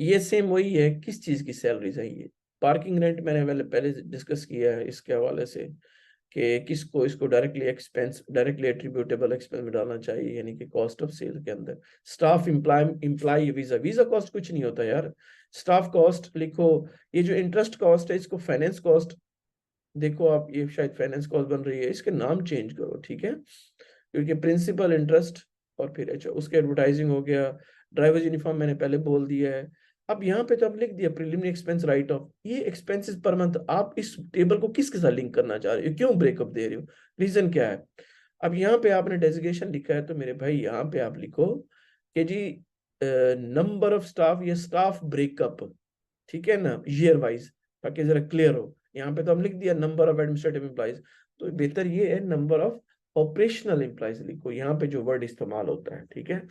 ये सेम वही है, किस चीज की सैलरी चाहिए। पार्किंग रेंट मैंने पहले पहले डिस्कस किया है इसके हवाले से कि किसको इसको डायरेक्टली एट्रीब्यूटेबल एक्सपेंस में डालना चाहिए, यानी कि कॉस्ट ऑफ सेल के अंदर। Staff imply visa, visa cost कुछ नहीं होता यार, स्टाफ कॉस्ट लिखो। ये जो इंटरेस्ट कॉस्ट है इसको फाइनेंस कॉस्ट, देखो आप ये शायद फाइनेंस कॉस्ट बन रही है, इसके नाम चेंज करो, ठीक है, क्योंकि प्रिंसिपल इंटरेस्ट और फिर अच्छा उसके एडवर्टाइजिंग हो गया, ड्राइवर्स यूनिफॉर्म मैंने पहले बोल दिया है। अब यहाँ पे तो आप लिख दिया प्रीलिमिनरी एक्सपेंस राइट ऑफ, ये एक्सपेंसेस पर मंथ, आप इस टेबल को किसके साथ लिंक करना चाह रहे हो, क्यों ब्रेकअप दे रहे हो, रीजन क्या है। अब यहाँ पे आपने डेजिग्नेशन लिखा है तो मेरे भाई यहाँ पे आप लिखो कि जी नंबर ऑफ स्टाफ या स्टाफ ब्रेकअप, ठीक है ना, ईयर वाइज, ताकि जरा क्लियर हो। यहाँ पे तो हम लिख दिया नंबर ऑफ एडमिनिस्ट्रेटिव एम्प्लॉइज, तो बेहतर ये है नंबर ऑफ ऑपरेशनल एम्प्लॉइज लिखो, यहाँ पे जो वर्ड इस्तेमाल होता है, ठीक है।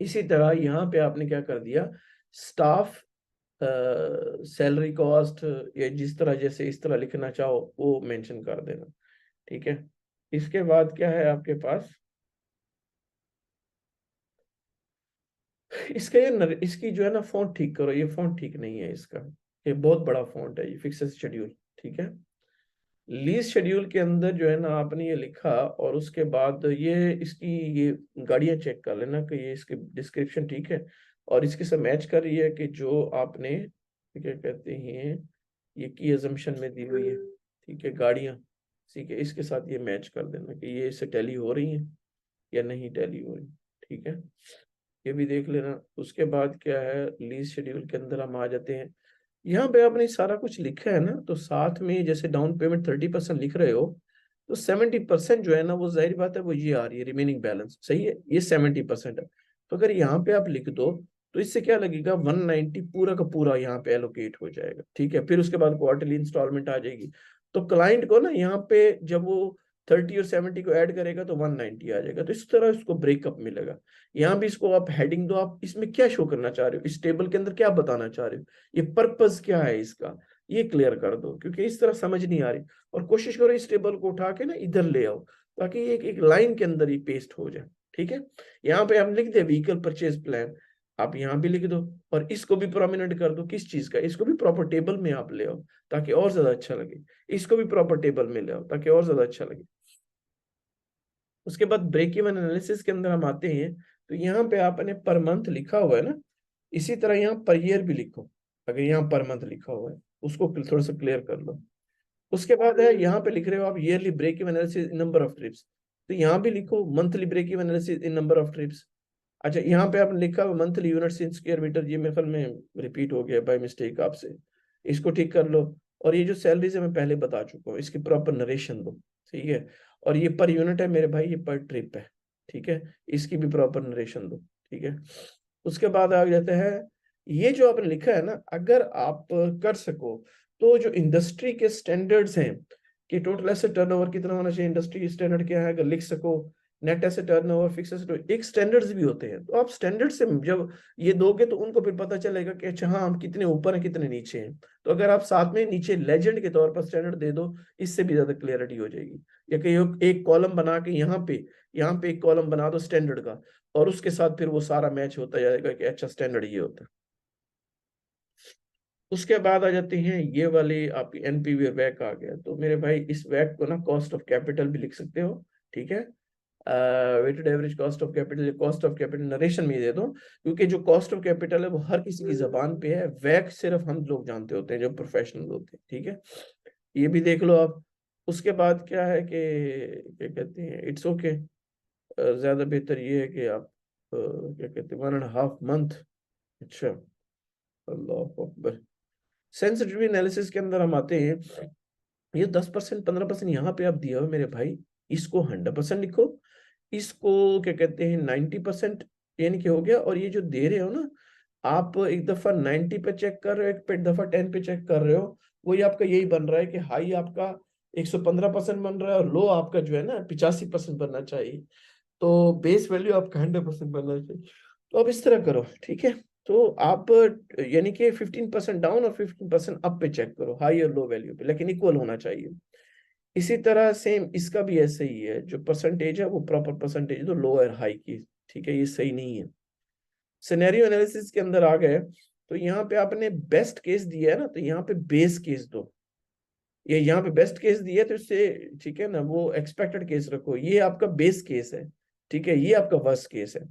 इसी तरह यहाँ पे आपने क्या कर दिया, स्टाफ सैलरी कॉस्ट, या जिस तरह जैसे इस तरह लिखना चाहो वो मेंशन कर देना, ठीक है। इसके बाद क्या है आपके पास, इसका इसकी जो है ना फॉन्ट ठीक करो, ये फॉन्ट ठीक नहीं है इसका, ये बहुत बड़ा फॉन्ट है, ये फिक्स शेड्यूल, ठीक है। लीज शेड्यूल के अंदर जो है ना आपने ये लिखा, और उसके बाद ये इसकी ये गाड़ियां चेक कर लेना कि ये इसकी डिस्क्रिप्शन ठीक है, और इसके साथ मैच कर रही है कि जो आपने क्या कहते हैं ये की अजम्पशन में दी हुई है, ठीक है, गाड़ियां, ठीक है, इसके साथ ये मैच कर देना कि ये इससे टैली हो रही है या नहीं टैली हो रही, ठीक है, ये भी देख लेना। उसके बाद क्या है, लीज शेड्यूल के अंदर हम आ जाते हैं, यहाँ पे आपने सारा कुछ लिखा है ना, तो साथ में जैसे डाउन पेमेंट 30% लिख रहे हो, तो 70% जो है ना वो जाहिर बात है वो ये आ रही है रिमेनिंग बैलेंस, सही है, ये 70% है। तो अगर यहाँ पे आप लिख दो तो इससे क्या लगेगा, 190 पूरा का पूरा यहाँ पे एलोकेट हो जाएगा, ठीक है। फिर उसके बाद क्वार्टरली इंस्टॉलमेंट आ जाएगी, तो क्लाइंट को ना यहाँ पे जब वो 30 और 70 को ऐड करेगा तो 190 आ जाएगा, तो इस तरह इसको ब्रेकअप मिलेगा। यहाँ भी इसको आप हेडिंग दो, आप इसमें क्या शो करना चाह रहे हो, इस टेबल के अंदर क्या बताना चाह रहे हो, ये पर्पस क्या है इसका, ये क्लियर कर दो, क्योंकि इस तरह समझ नहीं आ रही। और कोशिश करो इस टेबल को उठा के ना इधर ले आओ, ताकि एक एक लाइन के अंदर ही पेस्ट हो जाए, ठीक है। यहाँ पे हम लिख दे व्हीकल परचेज प्लान, आप यहाँ भी लिख दो, और इसको भी प्रोमिनेंट कर दो, किस चीज का, इसको भी प्रॉपर टेबल में आप ले आओ ताकि और ज्यादा अच्छा लगे, इसको भी प्रॉपर टेबल में ले आओ ताकि और ज्यादा अच्छा लगे। उसके बाद ब्रेक इवन एनालिसिस के अंदर हम आते हैं, तो यहाँ पे आपने पर मंथ लिखा हुआ है ना, इसी तरह यहाँ पर ईयर भी लिखो, अगर यहाँ पर मंथ लिखा हुआ है उसको थोड़ा सा क्लियर कर लो। उसके बाद है यहाँ पे लिख रहे हो आप yearly break even analysis in number of trips, तो यहाँ भी लिखो monthly break even analysis in number of trips. अच्छा यहाँ पे आपने लिखा हुआ monthly units in square metre, ये मेरे ख्याल में रिपीट हो गया बाय मिस्टेक आपसे, इसको ठीक कर लो। और ये जो सैलरीज है मैं पहले बता चुका हूँ, इसकी प्रॉपर नरेशन दो, ठीक है। और ये पर यूनिट है मेरे भाई, ये पर ट्रिप है, ठीक है, इसकी भी प्रॉपर नरेशन दो, ठीक है। उसके बाद आ जाता है, ये जो आपने लिखा है ना, अगर आप कर सको तो जो इंडस्ट्री के स्टैंडर्ड्स हैं कि टोटल एसेट टर्नओवर कितना होना चाहिए, इंडस्ट्री स्टैंडर्ड क्या है, अगर लिख सको, net asset turnover, fix asset, एक स्टैंडर्ड्स भी होते हैं, तो आप स्टैंडर्ड से जब ये दोगे तो उनको फिर पता चलेगा कि अच्छा हाँ हम कितने ऊपर हैं कितने नीचे हैं। तो अगर आप साथ में नीचे लेजेंड के तौर पर स्टैंडर्ड दे दो, इससे भी ज्यादा क्लियरिटी हो जाएगी। या कि एक कॉलम बना के यहाँ पे एक कॉलम बना दो स्टैंडर्ड का, और उसके साथ फिर वो सारा मैच होता जाएगा कि अच्छा स्टैंडर्ड ये होता है। उसके बाद आ जाती हैं ये वाली आपकी एनपीवी और वैक आ गया, तो मेरे भाई इस वैक को ना कॉस्ट ऑफ कैपिटल भी लिख सकते हो, ठीक है। Weighted average cost of capital, cost of capital narration में दे दो, क्योंकि जो कॉस्ट ऑफ कैपिटल है वो हर किसी की जबान पे है, वैक सिर्फ हम लोग जानते होते हैं जो प्रोफेशनल होते हैं, ठीक है। ये भी देख लो आप। उसके बाद क्या है कि क्या कहते हैं, इट्स ओके, ज्यादा बेहतर ये है कि आप क्या कहते हैं 1.5 मंथ, अच्छा, अल्लाह अकबर। सेंसिटिविटी एनालिसिस के अंदर हम आते हैं, ये 10% 15% यहाँ पे आप दिया हो मेरे भाई, इसको 100% लिखो, इसको क्या कहते हैं 90% यानी कि हो गया। और ये जो दे रहे हो ना, आप एक दफा 90 पे चेक कर रहे हो, एक पे दफा 10 पे चेक कर रहे हो, वही आपका यही बन रहा है कि हाई आपका 115% बन रहा है, और लो आपका जो है ना 85% बनना चाहिए, तो बेस वैल्यू आपका 100% बनना चाहिए। तो आप इस तरह करो, ठीक है। तो आप यानी कि 15% डाउन और 15% अप पे चेक करो, हाई और लो वैल्यू पे, लेकिन इक्वल होना चाहिए। इसी तरह सेम इसका भी ऐसे ही है, जो परसेंटेज है वो प्रॉपर परसेंटेज दो लो और हाई की, ठीक है, ये सही नहीं है। सिनेरियो एनालिसिस के अंदर आ गए तो यहाँ पे आपने बेस्ट केस दिया है ना, तो यहाँ पे बेस केस दो। ये यहाँ पे बेस्ट केस दिया तो इससे ठीक है ना, वो एक्सपेक्टेड केस रखो, ये आपका बेस केस है, ठीक है, ये आपका वर्स्ट केस है।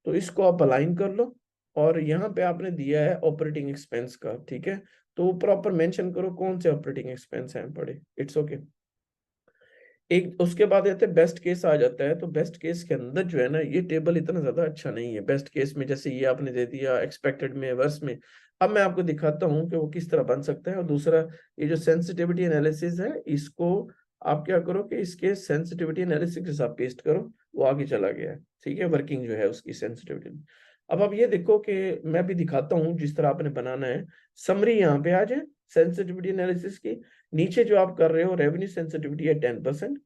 तो इसको आप अलाइन कर लो। और यहाँ पे आपने दिया है ऑपरेटिंग एक्सपेंस का, ठीक है, तो प्रॉपर मेंशन करो कौन से ऑपरेटिंग एक्सपेंस हैं पड़े। It's okay. एक उसके बाद आते बेस्ट केस आ जाता है, तो बेस्ट केस के अंदर जो है ना, ये टेबल इतना ज्यादा अच्छा नहीं है बेस्ट केस में, जैसे ये आपने दे दिया एक्सपेक्टेड में, वर्स में। अब मैं आपको दिखाता हूँ कि वो किस तरह बन सकता है। और दूसरा, ये जो सेंसिटिविटी एनालिसिस है, इसको आप क्या करो कि इसके सेंसिटिविटी एनालिसिस के साथ पेस्ट करो, वो आगे चला गया है, ठीक है, वर्किंग जो है उसकी सेंसिटिविटी। अब आप ये देखो कि मैं भी दिखाता हूँ जिस तरह आपने बनाना है। समरी यहाँ पे आ जाए सेंसिटिविटी एनालिसिस की, नीचे जो आप कर रहे हो रेवेन्यू सेंसिटिविटी है 10%,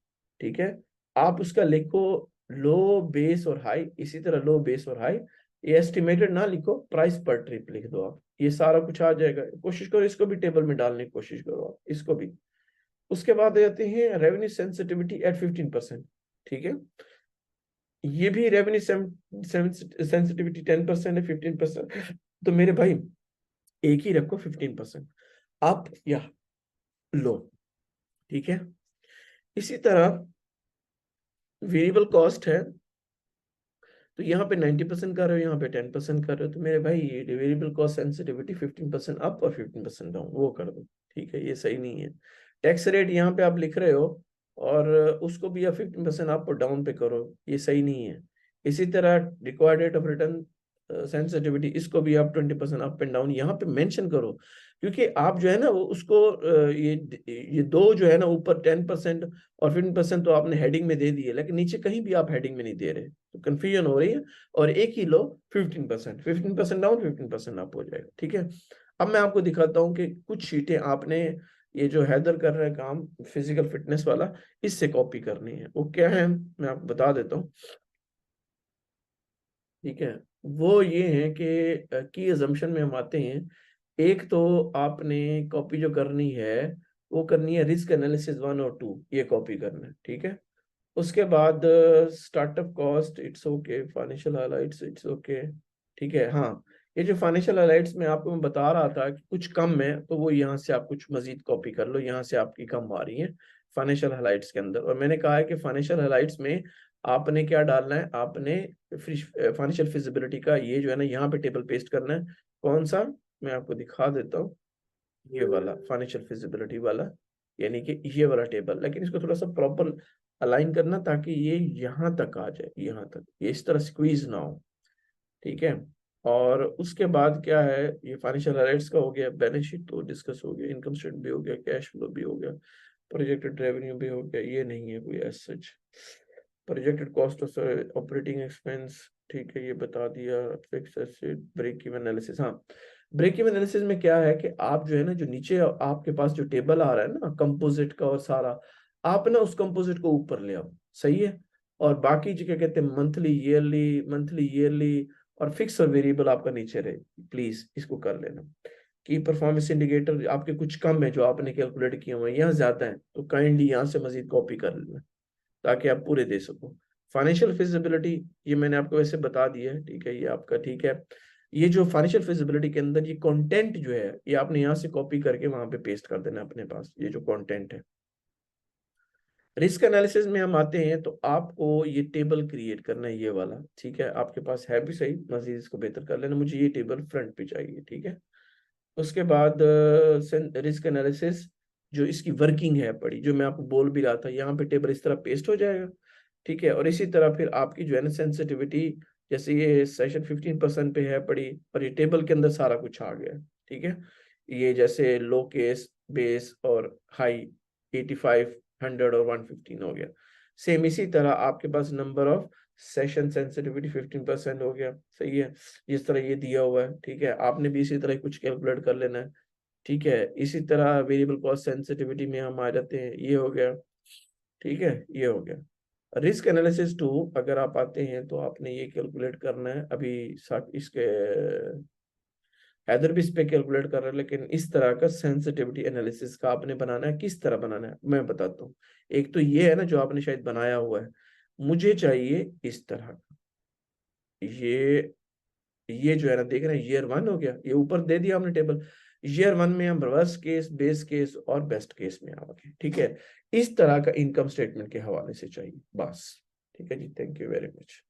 ठीक है, आप उसका लिखो लो, बेस और हाई, इसी तरह लो, बेस और हाई। ये एस्टिमेटेड ना लिखो, प्राइस पर ट्रिप लिख दो आप, ये सारा कुछ आ जाएगा। कोशिश करो इसको भी टेबल में डालने की कोशिश करो आप, इसको भी। उसके बाद आ जाते हैं रेवेन्यू सेंसिटिविटी एट 15%, ठीक है, ये भी रेवेन्यू सेंसिटिविटी 10% है, 15%, तो मेरे भाई एक ही रखो, 15% अप या लो, ठीक है। इसी तरह वेरिएबल कॉस्ट है, तो यहाँ पे 90% कर रहे हो, यहाँ पे 10% कर रहे हो, तो मेरे भाई ये वेरिएबल कॉस्ट सेंसिटिविटी 15% अप और 15% डाउन वो कर दो, ठीक है, ये सही नहीं है। टैक्स रेट यहाँ पे आप लिख रहे हो, और उसको भी आप 15% अप और डाउन पे करो, ये सही नहीं है। इसी तरह required rate of return sensitivity, इसको भी आप 20% अप एंड डाउन यहाँ पे मेंशन करो, क्योंकि आप जो है ना वो उसको ये दो जो है ना, ऊपर 10% और 15% तो आपने हेडिंग में दे दिए, लेकिन नीचे कहीं भी आप हेडिंग में नहीं दे रहे, तो कंफ्यूजन हो रही है। और एक ही लो 15% डाउन 15% अप हो जाएगा, ठीक है। अब मैं आपको दिखाता हूँ कि कुछ शीटें आपने, ये जो हैदर कर रहे हैं काम फिजिकल फिटनेस वाला, इससे कॉपी करनी है। वो क्या है मैं आपको बता देता हूँ, ठीक है। वो ये है कि की अजम्पशन में हम आते हैं। एक तो आपने कॉपी जो करनी है, वो करनी है रिस्क एनालिसिस 1 और 2, ये कॉपी करना है, ठीक है। उसके बाद startup cost, it's okay, financial highlights, it's okay, ठीक है। हाँ, ये जो फाइनेंशियल हाइलाइट्स में आपको मैं बता रहा था कि कुछ कम है, तो वो यहाँ से आप कुछ मजीद कॉपी कर लो, यहाँ से आपकी कम आ रही है फाइनेंशियल हाइलाइट्स के अंदर। और मैंने कहा है कि फाइनेंशियल हाइलाइट्स में आपने क्या डालना है, आपने फाइनेंशियल फिजिबिलिटी का ये जो है ना, यहाँ पे टेबल पेस्ट करना है। कौन सा, मैं आपको दिखा देता हूँ, ये वाला फाइनेंशियल फिजिबिलिटी वाला, यानी कि ये वाला टेबल। लेकिन इसको थोड़ा सा प्रॉपर अलाइन करना, ताकि ये यहाँ तक आ जाए, यहाँ तक, ये इस तरह स्क्वीज ना हो, ठीक है। और उसके बाद क्या है, ये फाइनेंशियल हाइलाइट्स का हो गया, बैलेंस शीट तो डिस्कस हो गया, इनकम स्टेटमेंट भी हो गया, कैश फ्लो भी हो गया, प्रोजेक्टेड रेवेन्यू भी हो गया, ये नहीं है कोई as such. Projected cost of operating expense, ठीक है, ये बता दिया। Fix asset, break even analysis, हाँ, ब्रेक इवन एनालिसिस में क्या है कि आप जो है ना, जो नीचे आपके पास जो टेबल आ रहा है ना कंपोजिट का और सारा, आप ना उस कंपोजिट को ऊपर ले आओ, सही है। और बाकी जो क्या कहते हैं मंथली ईयरली, मंथली ईयरली, और फिक्स और वेरिएबल आपका नीचे रहे, प्लीज इसको कर लेना। की परफॉर्मेंस इंडिकेटर आपके कुछ कम है जो आपने कैलकुलेट किए हुए हैं, यहाँ ज्यादा है, तो काइंडली यहाँ से मजीद कॉपी कर लेना, ताकि आप पूरे दे सको। फाइनेंशियल फिजिबिलिटी, ये मैंने आपको वैसे बता दिया है, ठीक है, ये आपका ठीक है। ये जो फाइनेंशियल फिजिबिलिटी के अंदर ये कंटेंट जो है, ये आपने यहाँ से कॉपी करके वहां पे पेस्ट कर देना अपने पास, ये जो कंटेंट है। रिस्क एनालिसिस में हम आते हैं, तो आपको ये टेबल क्रिएट करना है, ये वाला, ठीक है, आपके पास है भी सही, मजीद इसको बेहतर कर लेना, मुझे ये टेबल फ्रंट पे चाहिए, ठीक है। उसके बाद रिस्क एनालिसिस, जो इसकी वर्किंग है पड़ी, जो मैं आपको बोल भी रहा था, यहाँ पे टेबल इस तरह पेस्ट हो जाएगा, ठीक है। और इसी तरह फिर आपकी जो है ना सेंसिटिविटी, जैसे ये सेशन 15% पे है पड़ी, और ये टेबल के अंदर सारा कुछ आ गया, ठीक है। ये जैसे लो केस, बेस और हाई 85, 100 और 115 हो गया। सेम इसी तरह आपके पास नंबर ऑफ सेशन सेंसिटिविटी 15% हो गया, सही है, जिस तरह ये दिया हुआ है, ठीक है। आपने भी इसी तरह कुछ कैलकुलेट कर लेना है, ठीक है। इसी तरह वेरिएबल कॉस्ट सेंसिटिविटी में हम आ जाते हैं, ये हो गया, ठीक है, ये हो गया। रिस्क एनालिसिस 2 अगर आप आते हैं, तो आपने ये कैलकुलेट करना है, अभी साथ इसके हैदर भी इस पे कैलकुलेट कर रहा है, लेकिन इस तरह का सेंसिटिविटी एनालिसिस का आपने बनाना है। किस तरह बनाना है मैं बताता हूँ। एक तो ये है ना जो आपने शायद बनाया हुआ है, मुझे चाहिए इस तरह का, ये ये जो है ना देख रहे हैं, ईयर 1 हो गया, ये ऊपर दे दिया हमने टेबल। ईयर 1 में हम रिवर्स केस, बेस केस और बेस्ट केस में आवागे, ठीक है। इस तरह का इनकम स्टेटमेंट के हवाले से चाहिए बस। ठीक है जी, थैंक यू वेरी मच।